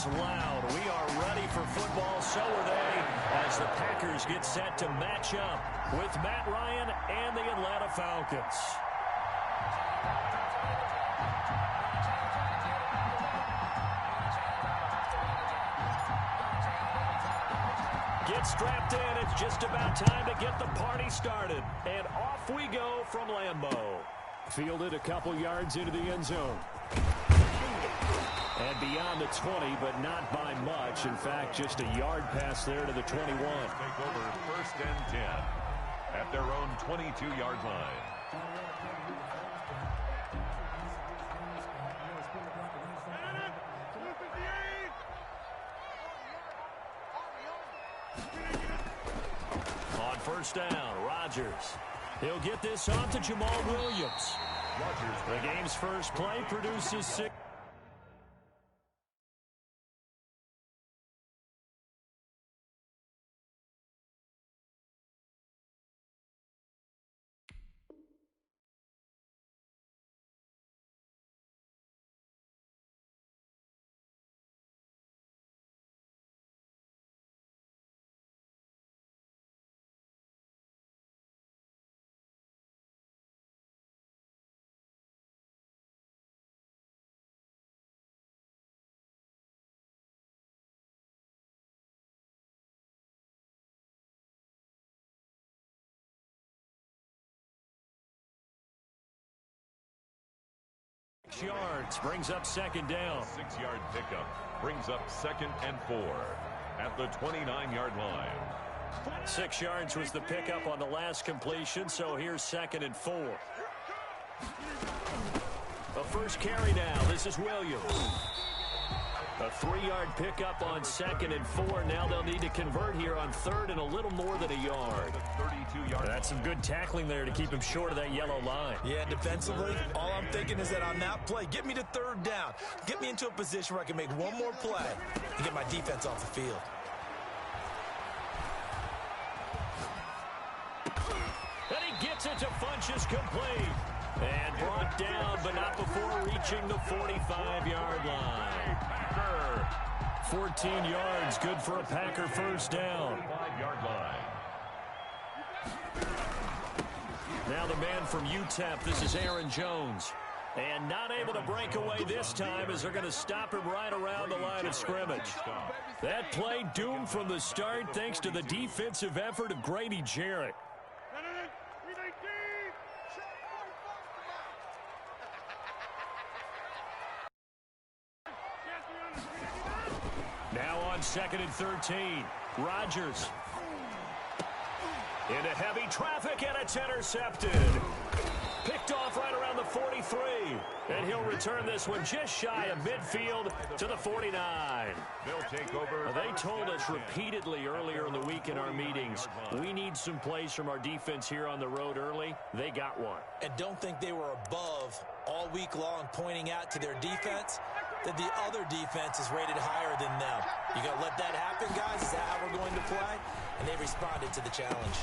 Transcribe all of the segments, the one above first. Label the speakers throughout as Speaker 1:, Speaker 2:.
Speaker 1: is loud. We are ready for football, so are they, as the Packers get set to match up with Matt Ryan and the Atlanta Falcons. Get strapped in. It's just about time to get the party started. And off we go from Lambeau. Fielded a couple yards into the end zone. And beyond the 20, but not by much. In fact, just a yard pass there to the 21.
Speaker 2: Take over 1st and 10 at their own 22-yard line.
Speaker 1: On 1st down, Rodgers. He'll get this off to Jamal Williams. The game's first play produces 6. Yards brings up 2nd down.
Speaker 2: 6-yard pickup brings up 2nd and 4 at the 29-yard line.
Speaker 1: 6 yards was the pickup on the last completion, so here's 2nd and 4. The first carry now. This is Williams. A 3-yard pickup on 2nd and 4. Now they'll need to convert here on 3rd and a little more than a yard.
Speaker 2: 32-yard.
Speaker 1: That's some good tackling there to keep him short of that yellow line.
Speaker 3: Yeah, defensively, all I'm thinking is that on that play, get me to 3rd down. Get me into a position where I can make one more play and get my defense off the field.
Speaker 1: And he gets it to Funchess complete. And brought down, but not before reaching the 45-yard line. 14 yards, good for a Packer 1st down.
Speaker 2: 5-yard line.
Speaker 1: Now the man from UTEP, this is Aaron Jones. And not able to break away this time as they're going to stop him right around the line of scrimmage. That play doomed from the start thanks to the defensive effort of Grady Jarrett. Now on 2nd and 13, Rodgers. Into heavy traffic, and it's intercepted. Picked off right around the 43. And he'll return this one just shy of midfield to the 49.
Speaker 2: They'll take over.
Speaker 1: They told us repeatedly earlier in the week in our meetings, we need some plays from our defense here on the road early. They got one.
Speaker 3: And don't think they were above all week long pointing out to their defense that the other defense is rated higher than them. You going to let that happen, guys? Is that how we're going to play? And they responded to the challenge.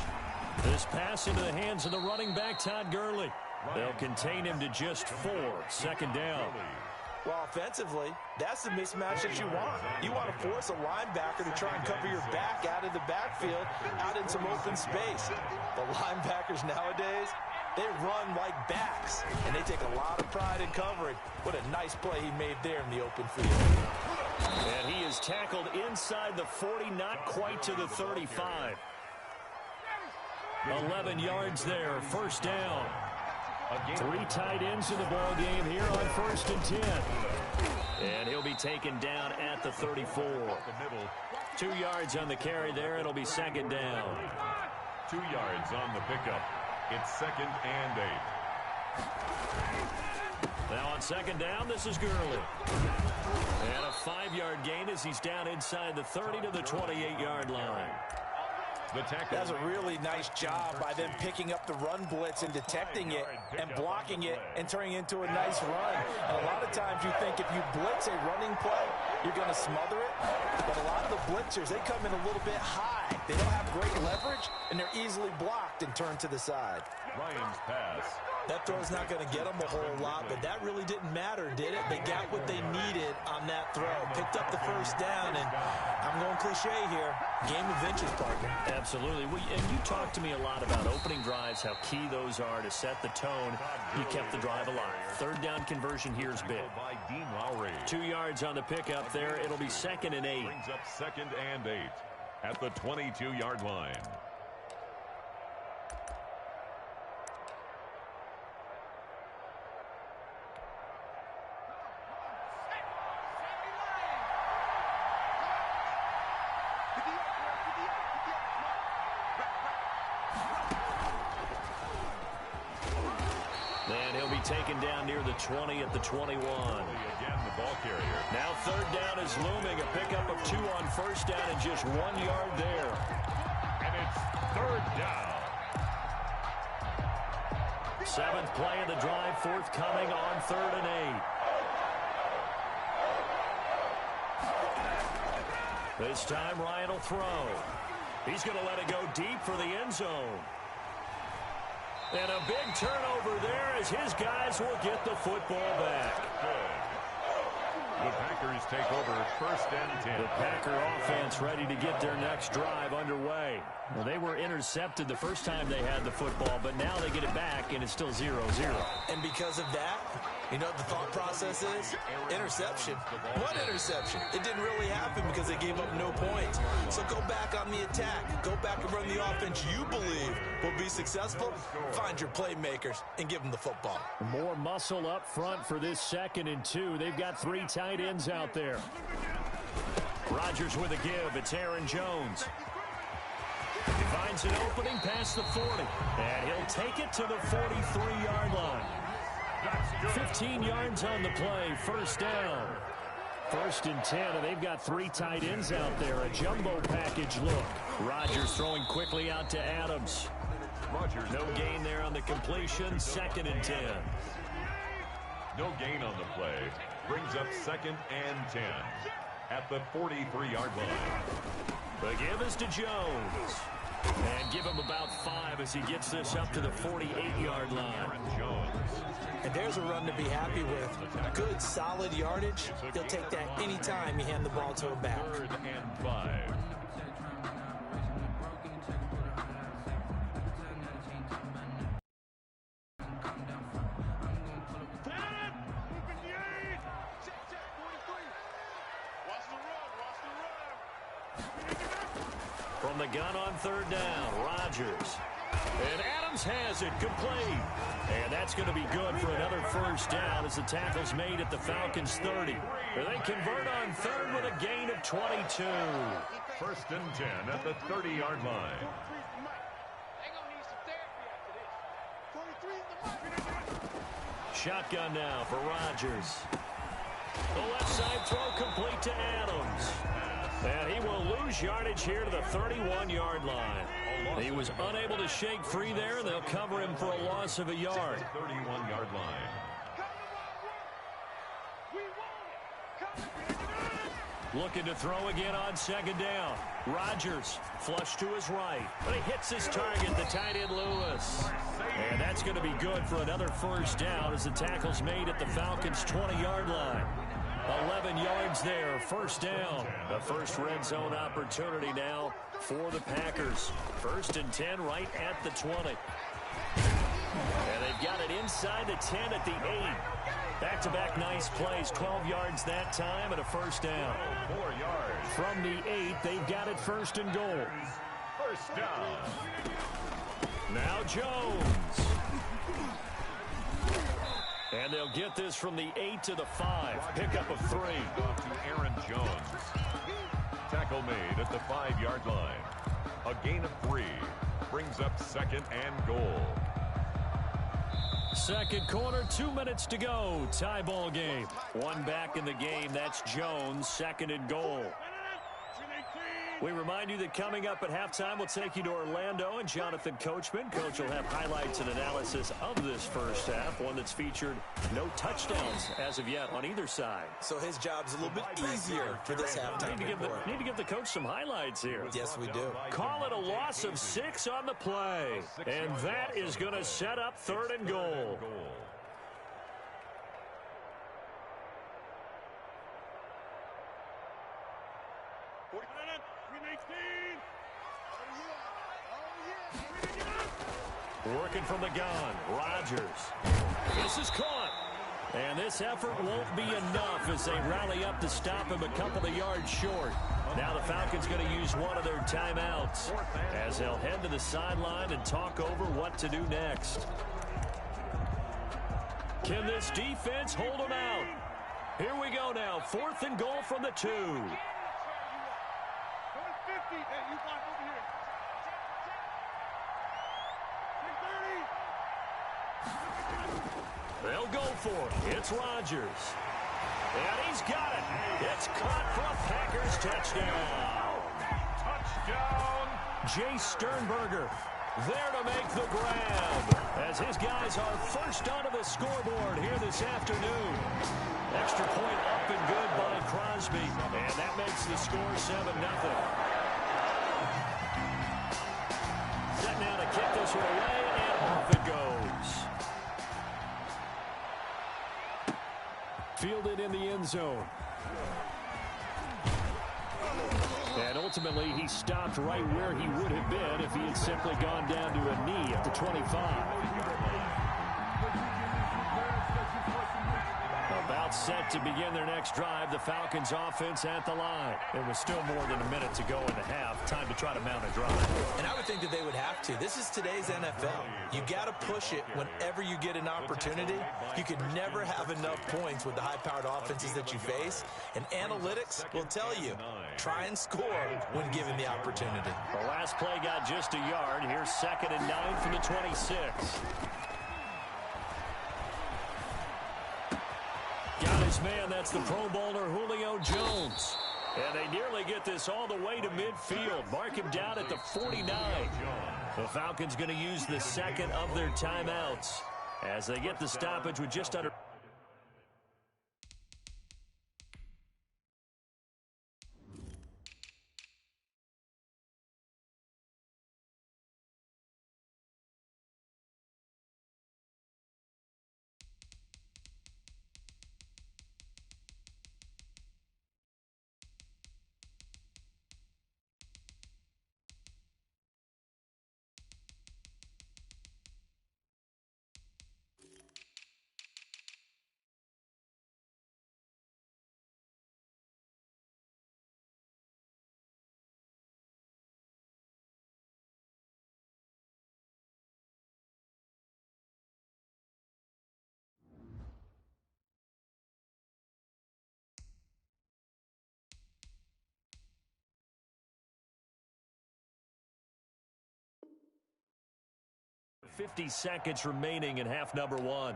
Speaker 1: This pass into the hands of the running back, Todd Gurley. They'll contain him to just 4. 2nd down.
Speaker 3: Well, offensively, that's the mismatch that you want. You want to force a linebacker to try and cover your back out of the backfield, out in some open space. The linebackers nowadays, they run like backs, and they take a lot of pride in covering. What a nice play he made there in the open field.
Speaker 1: And he is tackled inside the 40, not quite to the 35. 11 yards there, 1st down. 3 tight ends in the ball game here on 1st and 10. And he'll be taken down at the 34. 2 yards on the carry there. It'll be 2nd down.
Speaker 2: 2 yards on the pickup. It's 2nd and 8.
Speaker 1: Now on 2nd down, this is Gurley. And a 5-yard gain as he's down inside the 30 to the 28-yard line.
Speaker 3: That's a really nice job by them picking up the run blitz and detecting it and blocking it and turning it into a nice run. And a lot of times you think if you blitz a running play, you're going to smother it. But a lot of the blitzers, they come in a little bit high. They don't have great leverage, and they're easily blocked and turned to the side.
Speaker 2: Ryan's pass.
Speaker 3: That throw's not going to get them a whole lot, but that really didn't matter, did it? They got what they needed on that throw. Picked up the first down, and I'm going cliche here. Game of inches, partner.
Speaker 1: Absolutely. And you talked to me a lot about opening drives, how key those are to set the tone. You kept the drive alive. Third down conversion here is big. 2 yards on the pickup there. It'll be 2nd and 8.
Speaker 2: Brings up 2nd and 8 at the 22-yard line.
Speaker 1: And he'll be taken down near the 20 at the 21.
Speaker 2: Again, the ball carrier.
Speaker 1: Now 3rd down is looming. A pickup of 2 on 1st down and just 1 yard there.
Speaker 2: And it's 3rd down.
Speaker 1: 7th play of the drive, forthcoming on 3rd and 8. This time Ryan will throw. He's going to let it go deep for the end zone. And a big turnover there as his guys will get the football back.
Speaker 2: The Packers take over 1st and 10.
Speaker 1: The Packer offense ready to get their next drive underway. Well, they were intercepted the first time they had the football, but now they get it back, and it's still 0-0.
Speaker 3: And because of that, you know what the thought process is? Interception. What interception? It didn't really happen because they gave up no points. So go back on the attack. Go back and run the offense you believe will be successful. Find your playmakers and give them the football.
Speaker 1: More muscle up front for this 2nd and 2. They've got 3 tight ends out there. Rodgers with a give. It's Aaron Jones. He finds an opening past the 40. And he'll take it to the 43-yard line. 15 yards on the play. 1st down. 1st and 10, and they've got 3 tight ends out there. A jumbo package look. Rodgers throwing quickly out to Adams. No gain there on the completion. 2nd and 10.
Speaker 2: No gain on the play. Brings up 2nd and 10 at the 43-yard line.
Speaker 1: The give is to Jones. And give him about 5 as he gets this up to the 48-yard line.
Speaker 3: And there's a run to be happy with. Good, solid yardage. He'll take that anytime you hand the ball to a back.
Speaker 2: 3rd and 5.
Speaker 1: From the gun on 3rd down, Rodgers. And Adams has it complete. And that's going to be good for another 1st down as the tackle's made at the Falcons' 30. They convert on 3rd with a gain of 22.
Speaker 2: 1st and 10 at the 30-yard line.
Speaker 1: Shotgun now for Rodgers. The left side throw complete to Adams. And he will lose yardage here to the 31-yard line. He was unable to shake free there, and they'll cover him for a loss of a yard.
Speaker 2: 31-yard line.
Speaker 1: Looking to throw again on 2nd down. Rodgers flush to his right. But he hits his target, the tight end Lewis. And that's going to be good for another 1st down as the tackle's made at the Falcons' 20-yard line. 11 yards there, 1st down. The first red zone opportunity now for the Packers. 1st and 10 right at the 20. And they've got it inside the 10 at the 8. Back-to-back nice plays, 12 yards that time and a 1st down.
Speaker 2: 4 yards.
Speaker 1: From the 8, they've got it 1st and goal.
Speaker 2: 1st down.
Speaker 1: Now Jones. And they'll get this from the 8 to the 5. Pickup of 3.
Speaker 2: Off to Aaron Jones. Tackle made at the 5-yard line. A gain of 3. Brings up 2nd and goal.
Speaker 1: 2nd quarter, 2 minutes to go. Tie ball game. 1 back in the game. That's Jones. 2nd and goal. We remind you that coming up at halftime, we'll take you to Orlando and Jonathan Coachman. Coach will have highlights and analysis of this first half, one that's featured no touchdowns as of yet on either side.
Speaker 3: So his job's a little bit easier for this halftime.
Speaker 1: Need to give the coach some highlights here.
Speaker 3: Yes, we do.
Speaker 1: Call it a loss of 6 on the play. And that is going to set up 3rd and goal. Working from the gun, Rodgers. This is caught. And this effort won't be enough as they rally up to stop him a couple of yards short. Now the Falcons going to use one of their timeouts as they'll head to the sideline and talk over what to do next. Can this defense hold them out? Here we go now. 4th and goal from the 2. They'll go for it. It's Rodgers. And he's got it. It's caught for a Packers touchdown.
Speaker 2: Touchdown.
Speaker 1: Jay Sternberger there to make the grab as his guys are first onto the scoreboard here this afternoon. Extra point up and good by Crosby. And that makes the score 7-0. Set now to kick this one away, and off it goes. Fielded in the end zone. And ultimately, he stopped right where he would have been if he had simply gone down to a knee at the 25. About set to begin their next drive. The Falcons offense at the line. It was still more than a minute to go in the half. Time to try to mount a drive.
Speaker 3: And I would think that they would have to. This is today's NFL. You got to push it whenever you get an opportunity. You can never have enough points with the high-powered offenses that you face. And analytics will tell you, try and score when given the opportunity.
Speaker 1: The last play got just a yard. Here's 2nd and 9 from the 26. Got his man. That's the Pro Bowler Julio Jones. And they nearly get this all the way to midfield. Mark him down at the 49. The Falcons going to use the second of their timeouts as they get the stoppage with just under. .50 seconds remaining in half number 1.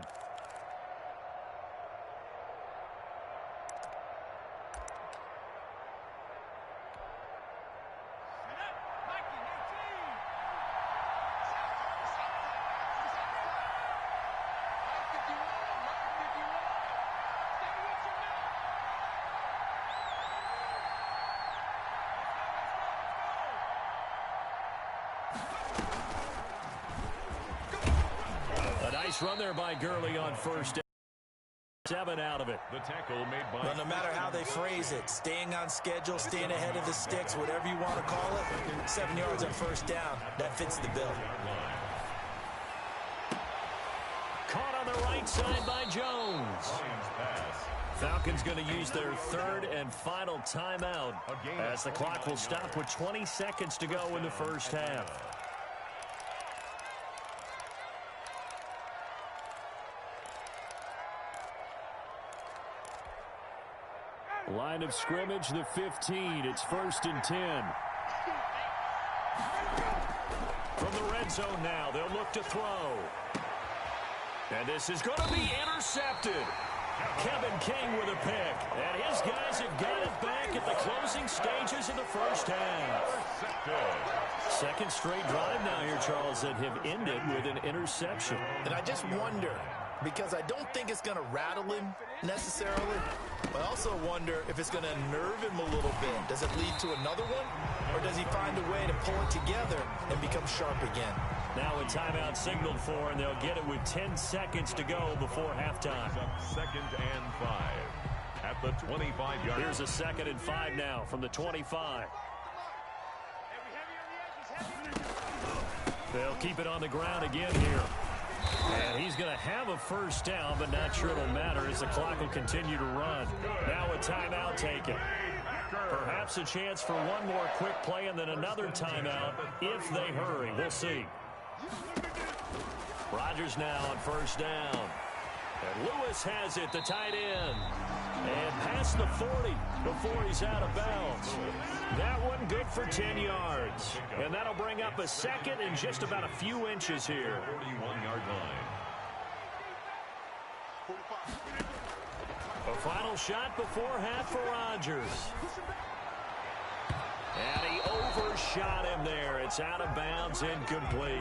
Speaker 1: Run there by Gurley on first down. 7 out of it.
Speaker 2: The tackle made by.
Speaker 3: Well, no matter how they phrase it, staying on schedule, staying ahead of the sticks, whatever you want to call it, 7 yards on first down, that fits the bill.
Speaker 1: Caught on the right side by Jones. Falcons going to use their 3rd and final timeout as the clock will stop with 20 seconds to go in the first half. Line of scrimmage, the 15. It's 1st and 10. From the red zone now, they'll look to throw. And this is going to be intercepted. Kevin King with a pick. And his guys have got it back at the closing stages of the first half. Second straight drive now here, Charles, that have ended with an interception.
Speaker 3: And I just wonder, because I don't think it's going to rattle him necessarily, but I also wonder if it's going to unnerve him a little bit. Does it lead to another one, or does he find a way to pull it together and become sharp again?
Speaker 1: Now a timeout signaled for, and they'll get it with 10 seconds to go before halftime.
Speaker 2: 2nd and 5. At at the 25-yard.
Speaker 1: Here's a 2nd and 5 now from the 25. They'll keep it on the ground again here. And he's going to have a first down, but not sure it'll matter as the clock will continue to run. Now a timeout taken. Perhaps a chance for one more quick play and then another timeout if they hurry. We'll see. Rodgers now on first down. And Lewis has it, the tight end. And past the 40 before he's out of bounds. That one good for 10 yards. And that'll bring up a 2nd and just about a few inches here.
Speaker 2: 41-yard line.
Speaker 1: A final shot before half for Rodgers. And he overshot him there. It's out of bounds, incomplete.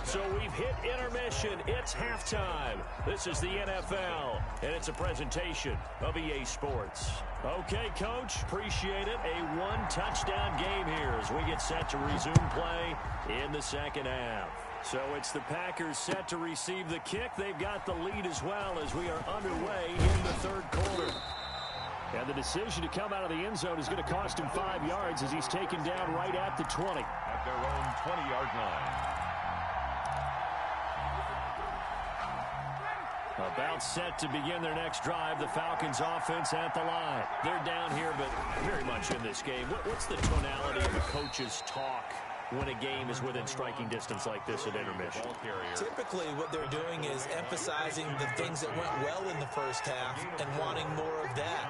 Speaker 1: So we've hit intermission. It's halftime. This is the NFL, and it's a presentation of EA Sports. Okay, Coach, appreciate it. A one-touchdown game here as we get set to resume play in the second half. So it's the Packers set to receive the kick. They've got the lead as well as we are underway in the third quarter. And the decision to come out of the end zone is going to cost him 5 yards as he's taken down right at the 20.
Speaker 2: At their own 20-yard line.
Speaker 1: About set to begin their next drive. The Falcons offense at the line. They're down here, but very much in this game. What's the tonality of the coach's talk when a game is within striking distance like this at intermission?
Speaker 3: Typically, what they're doing is emphasizing the things that went well in the first half and wanting more of that.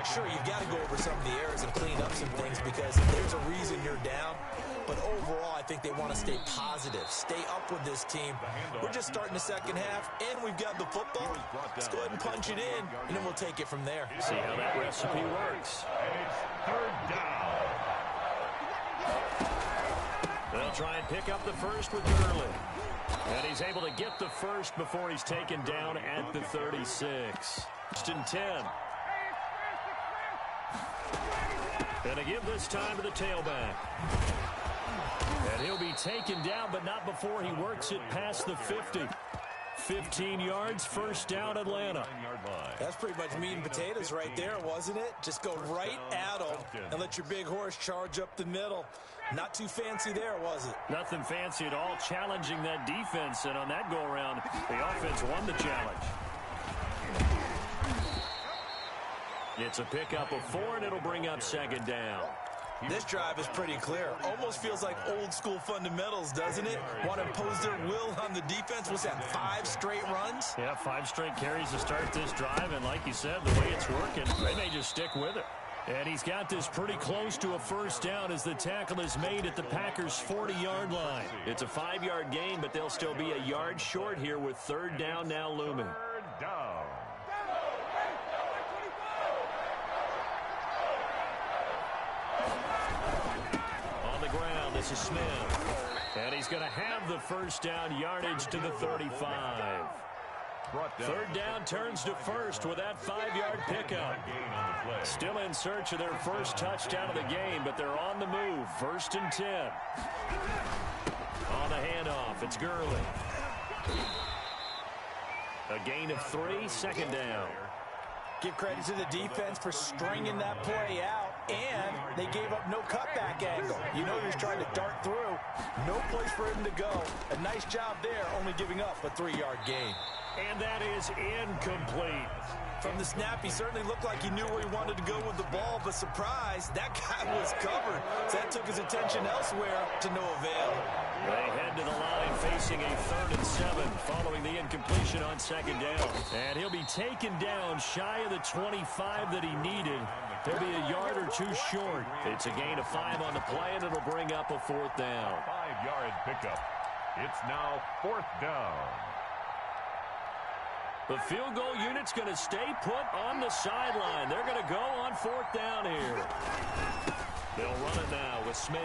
Speaker 3: Sure, you've got to go over some of the errors and clean up some things because there's a reason you're down. But overall, I think they want to stay positive, stay up with this team. We're just starting the second half, and we've got the football. Let's go ahead and punch it in, and then we'll take it from there.
Speaker 1: See how that recipe works.
Speaker 2: It's third down.
Speaker 1: They'll try and pick up the first with Gurley. And he's able to get the first before he's taken down at the 36. First and 10. And a give this time to the tailback. And he'll be taken down, but not before he works it past the 50. 15 yards, first down, Atlanta.
Speaker 3: That's pretty much meat and potatoes right there, wasn't it? Just go right at them and let your big horse charge up the middle. Not too fancy there, was it?
Speaker 1: Nothing fancy at all, challenging that defense, and on that go-around, the offense won the challenge. It's a pickup of 4, and it'll bring up second down.
Speaker 3: This drive is pretty clear. Almost feels like old-school fundamentals, doesn't it? Want to impose their will on the defense. What's that, 5 straight runs?
Speaker 1: Yeah, 5 straight carries to start this drive, and like you said, the way it's working, they may just stick with it. And he's got this pretty close to a first down as the tackle is made at the Packers' 40-yard line. It's a 5-yard gain, but they'll still be a yard short here with third down now looming.
Speaker 2: Third down.
Speaker 1: On the ground, this is Smith. And he's going to have the first down yardage to the 35. Third down turns to first with that 5-yard pickup. Still in search of their first touchdown of the game, but they're on the move. First and 10. On the handoff, it's Gurley. A gain of 3, second down.
Speaker 3: Give credit to the defense for stringing that play out, and they gave up no cutback angle. You know he's trying to dart through. No place for him to go. A nice job there, only giving up a 3-yard gain.
Speaker 1: And that is incomplete.
Speaker 3: From the snap, he certainly looked like he knew where he wanted to go with the ball, but surprise, that guy was covered. So that took his attention elsewhere to no avail.
Speaker 1: They head to the line facing a 3rd and 7 following the incompletion on second down. And he'll be taken down shy of the 25 that he needed. He'll be a yard or 2 short. It's a gain of 5 on the play, and it'll bring up a 4th down.
Speaker 2: 5-yard pickup. It's now 4th down.
Speaker 1: The field goal unit's going to stay put on the sideline. They're going to go on 4th down here. They'll run it now with Smith.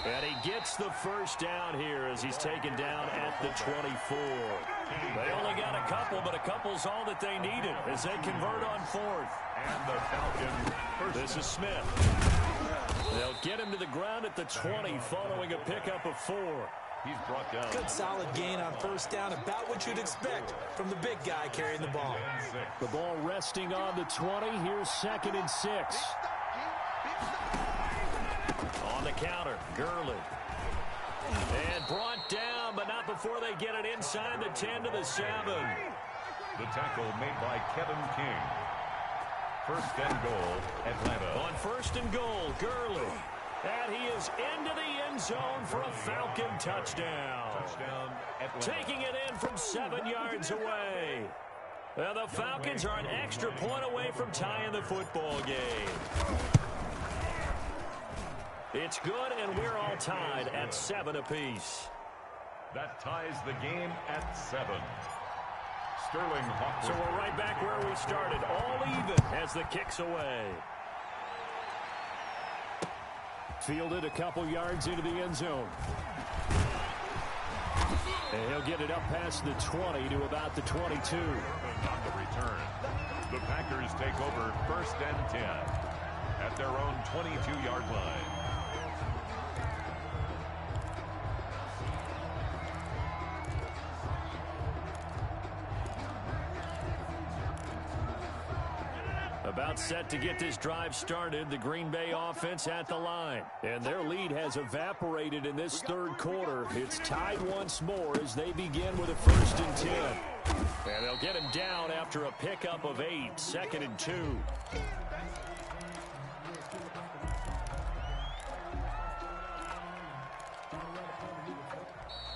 Speaker 1: And he gets the first down here as he's taken down at the 24. They only got a couple, but a couple's all that they needed as they convert on 4th.
Speaker 2: And the Falcons.
Speaker 1: This is Smith. They'll get him to the ground at the 20 following a pickup of 4.
Speaker 2: He's brought down.
Speaker 3: Good solid gain on first down, about what you'd expect from the big guy carrying the ball.
Speaker 1: The ball resting on the 20. Here's 2nd and 6. On the counter, Gurley. And brought down, but not before they get it inside the 10 to the 7.
Speaker 2: The tackle made by Kevin King. 1st and goal, Atlanta.
Speaker 1: On 1st and goal, Gurley. And he is into the end zone for a Falcon touchdown.
Speaker 2: Touchdown, Atlanta. Taking
Speaker 1: it in from 7 yards away. And the Falcons are an extra point away from tying the football game. It's good, and we're all tied at 7 apiece.
Speaker 2: That ties the game at 7. Sterling Hawkins.
Speaker 1: So we're right back where we started, all even as the kick's away. Fielded a couple yards into the end zone. And he'll get it up past the 20 to about the 22.
Speaker 2: On the return. The Packers take over 1st and 10 at their own 22-yard line.
Speaker 1: About set to get this drive started, the Green Bay offense at the line. And their lead has evaporated in this 3rd quarter. It's tied once more as they begin with a 1st and 10. And they'll get him down after a pickup of 8, 2nd and 2.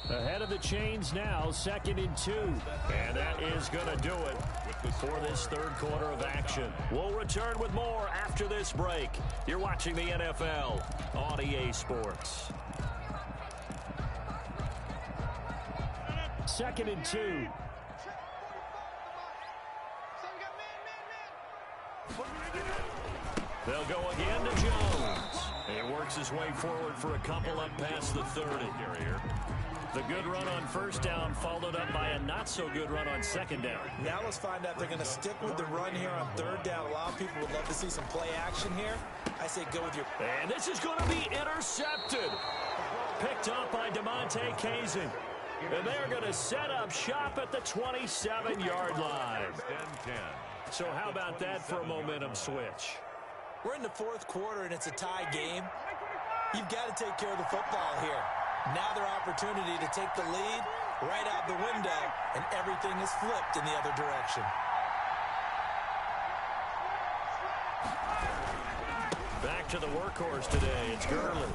Speaker 1: Ahead of the chains now, 2nd and 2. And that is going to do it for this 3rd quarter of action. We'll return with more after this break. You're watching the NFL on EA Sports. 2nd and 2. They'll go again to Jones. He works his way forward for a couple up past the 30. The good run on 1st down followed up by a not-so-good run on 2nd down.
Speaker 3: Now let's find out if they're going to stick with the run here on 3rd down. A lot of people would love to see some play action here. I say go with your...
Speaker 1: And this is going to be intercepted. Picked up by DeMonte Kazin. And they're going to set up shop at the 27-yard line. So how about that for a momentum switch?
Speaker 3: We're in the 4th quarter, and it's a tie game. You've got to take care of the football here. Now their opportunity to take the lead right out the window, and everything is flipped in the other direction.
Speaker 1: Back to the workhorse today. It's Gurley.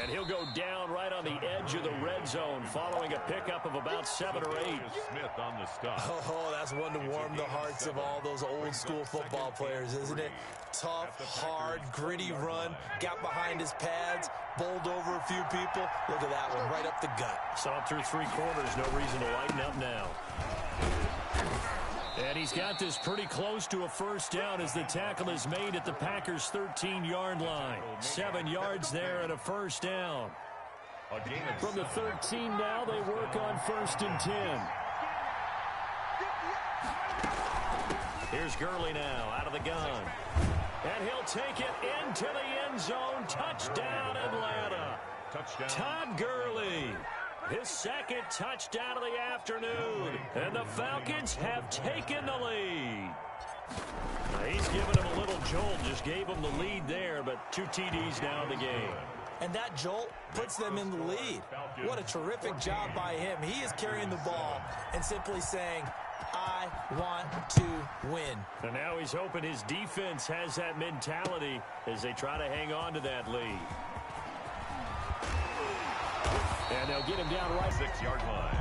Speaker 1: And he'll go down right on the edge of the red zone following a pickup of about 7 or 8.
Speaker 2: Smith on the stop.
Speaker 3: Oh, that's one to warm the hearts of all those old-school football players, isn't it? Tough, hard, gritty run. Got behind his pads, bowled over a few people. Look at that one, right up the gut.
Speaker 1: Saw through 3 quarters. No reason to lighten up now. And he's got this pretty close to a 1st down as the tackle is made at the Packers' 13-yard line. 7 yards there and a 1st down. From the 13 now, they work on 1st and 10. Here's Gurley now out of the gun. And he'll take it into the end zone. Touchdown, Atlanta.
Speaker 2: Touchdown.
Speaker 1: Todd Gurley. His 2nd touchdown of the afternoon. And the Falcons have taken the lead. He's given him a little jolt. Just gave him the lead there, but 2 TDs now in the game.
Speaker 3: And that jolt puts them in the lead. What a terrific job by him. He is carrying the ball and simply saying, I want to win.
Speaker 1: And now he's hoping his defense has that mentality as they try to hang on to that lead. And they'll get him down right
Speaker 2: 6-yard line.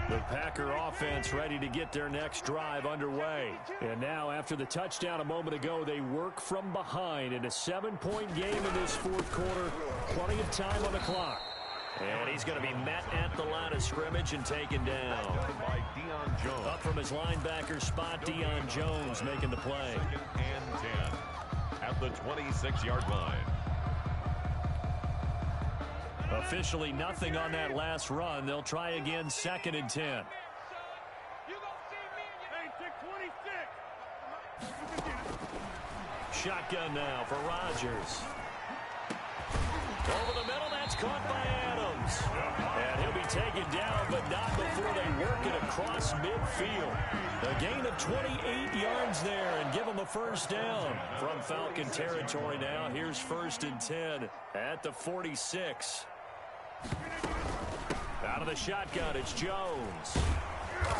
Speaker 1: The Packer offense ready to get their next drive underway. And now after the touchdown a moment ago, they work from behind in a 7-point game in this 4th quarter. Plenty of time on the clock. And he's going to be met at the line of scrimmage and taken down.
Speaker 2: By Deion Jones.
Speaker 1: Up from his linebacker spot, Deion Jones making the play.
Speaker 2: 2nd and 10 at the 26-yard line.
Speaker 1: Officially nothing on that last run. They'll try again 2nd and 10. Shotgun now for Rodgers. Over the middle. It's caught by Adams. And he'll be taken down, but not before they work it across midfield. A gain of 28 yards there and give them a first down. From Falcon territory now, here's 1st and 10 at the 46. Out of the shotgun, it's Jones.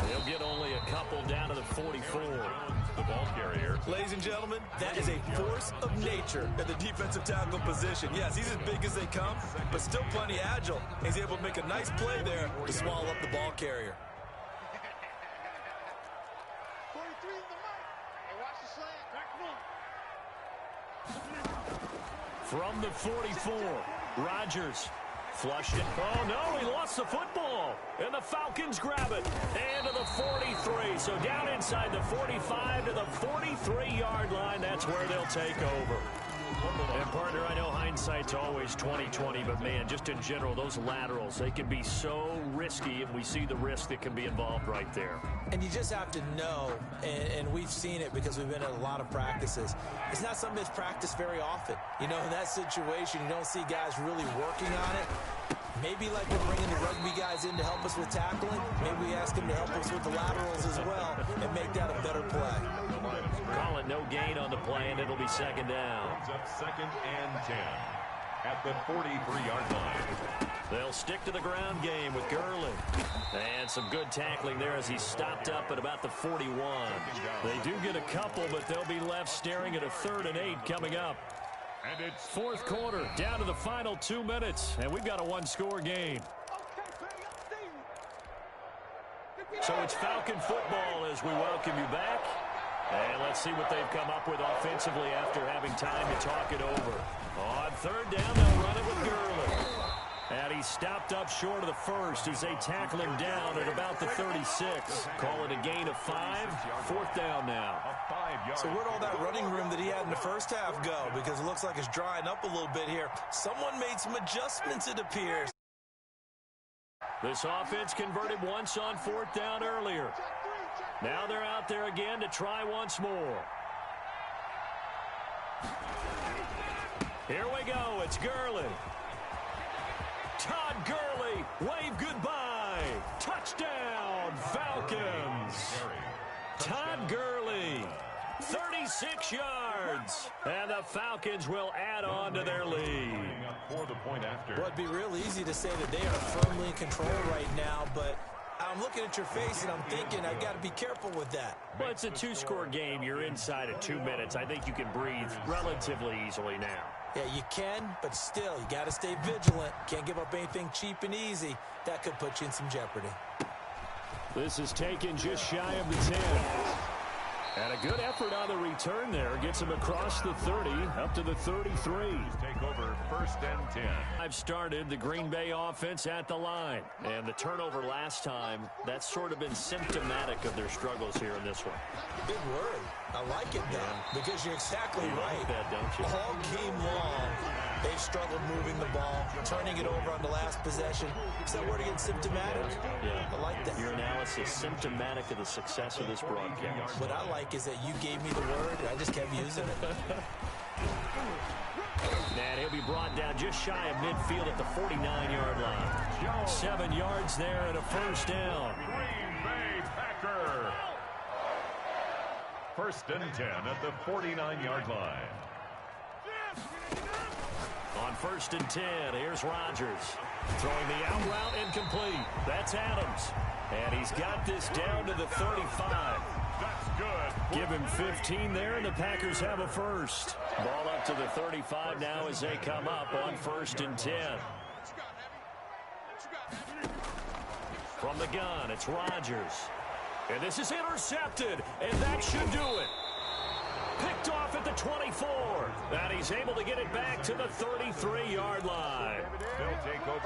Speaker 1: He'll get only a couple down to the 44.
Speaker 2: The ball carrier.
Speaker 3: Ladies and gentlemen, that is a force of nature at the defensive tackle position. Yes, he's as big as they come, but still plenty agile. He's able to make a nice play there to swallow up the ball carrier.
Speaker 1: From the 44, Rodgers flushed it. Oh, no, he lost the football. And the Falcons grab it. And to the 43. So down inside the 45 to the 43-yard line. That's where they'll take over. And, partner, I know hindsight's always 20/20, but, man, just in general, those laterals, they can be so risky, and we see the risk that can be involved right there.
Speaker 3: And you just have to know, and we've seen it because we've been at a lot of practices. It's not something that's practiced very often. You know, in that situation, you don't see guys really working on it. Maybe like we're bringing the rugby guys in to help us with tackling, maybe we ask them to help us with the laterals as well and make that a better play.
Speaker 1: Call it no gain on the play, and it'll be second down.
Speaker 2: It's up 2nd and 10 at the 43-yard line.
Speaker 1: They'll stick to the ground game with Gurley. And some good tackling there as he stopped up at about the 41. They do get a couple, but they'll be left staring at a 3rd and 8 coming up.
Speaker 2: And it's
Speaker 1: 4th quarter, down to the final 2 minutes, and we've got a one-score game. So it's Falcon football as we welcome you back. And let's see what they've come up with offensively after having time to talk it over. On 3rd down, they'll run it with Gurley. And he stopped up short of the first as they tackle him down at about the 36. Call it a gain of 5. 4th down now.
Speaker 3: So where'd all that running room that he had in the first half go? Because it looks like it's drying up a little bit here. Someone made some adjustments, it appears.
Speaker 1: This offense converted once on 4th down earlier. Now they're out there again to try once more. Here we go. It's Gurley. Todd Gurley, wave goodbye. Touchdown, Falcons. Todd Gurley, 36 yards. And the Falcons will add on to their lead.
Speaker 3: Well, it'd be real easy to say that they are firmly in control right now, but I'm looking at your face and I'm thinking I've got to be careful with that.
Speaker 1: Well, it's a 2-score game. You're inside of 2 minutes. I think you can breathe relatively easily now.
Speaker 3: Yeah, you can, but still, you got to stay vigilant. Can't give up anything cheap and easy. That could put you in some jeopardy.
Speaker 1: This is taken just shy of the 10. And a good effort on the return there. Gets him across the 30, up to the 33.
Speaker 2: Take over 1st and 10.
Speaker 1: I've started the Green Bay offense at the line. And the turnover last time, that's sort of been symptomatic of their struggles here in this one.
Speaker 3: Big word. I like it, though, because you're exactly right.
Speaker 1: Like that, don't you?
Speaker 3: All game long, they've struggled moving the ball, turning it over on the last possession. Is that word again, symptomatic?
Speaker 1: Yeah.
Speaker 3: I like that.
Speaker 1: Your analysis, symptomatic of the success of this broadcast.
Speaker 3: What I like is that you gave me the word, and I just kept using it.
Speaker 1: And he'll be brought down just shy of midfield at the 49-yard line. 7 yards there and a first down.
Speaker 2: Green Bay Packer. 1st and 10 at the 49-yard line.
Speaker 1: On 1st and 10, here's Rodgers. Throwing the out route incomplete. That's Adams. And he's got this down to the 35.
Speaker 2: That's good.
Speaker 1: Give him 15 there, and the Packers have a first. Ball up to the 35 now as they come up on 1st and 10. From the gun, it's Rodgers. And this is intercepted, and that should do it. Picked off at the 24. And he's able to get it back to the 33-yard line.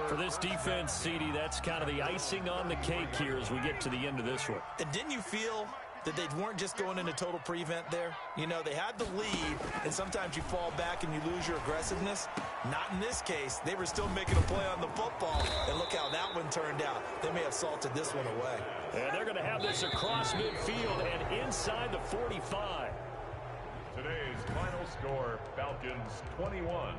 Speaker 1: For this defense, CD, that's kind of the icing on the cake here as we get to the end of this one.
Speaker 3: And didn't you feel that they weren't just going into total prevent there? You know, they had the lead, and sometimes you fall back and you lose your aggressiveness. Not in this case. They were still making a play on the football, and look how that one turned out. They may have salted this one away.
Speaker 1: And they're going to have this across midfield and inside the 45.
Speaker 2: Today's final score, Falcons 21,